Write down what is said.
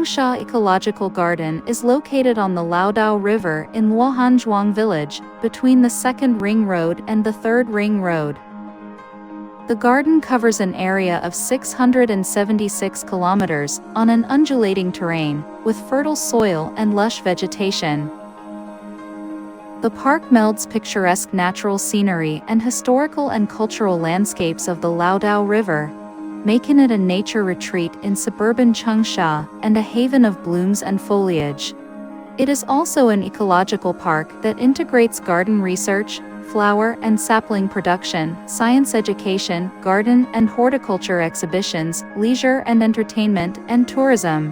Changsha Ecological Garden is located on the Laodao River in Luohanzhuang Village, between the 2nd Ring Road and the 3rd Ring Road. The garden covers an area of 676 kilometers on an undulating terrain, with fertile soil and lush vegetation. The park melds picturesque natural scenery and historical and cultural landscapes of the Laodao River, making it a nature retreat in suburban Changsha and a haven of blooms and foliage. It is also an ecological park that integrates garden research, flower and sapling production, science education, garden and horticulture exhibitions, leisure and entertainment, and tourism.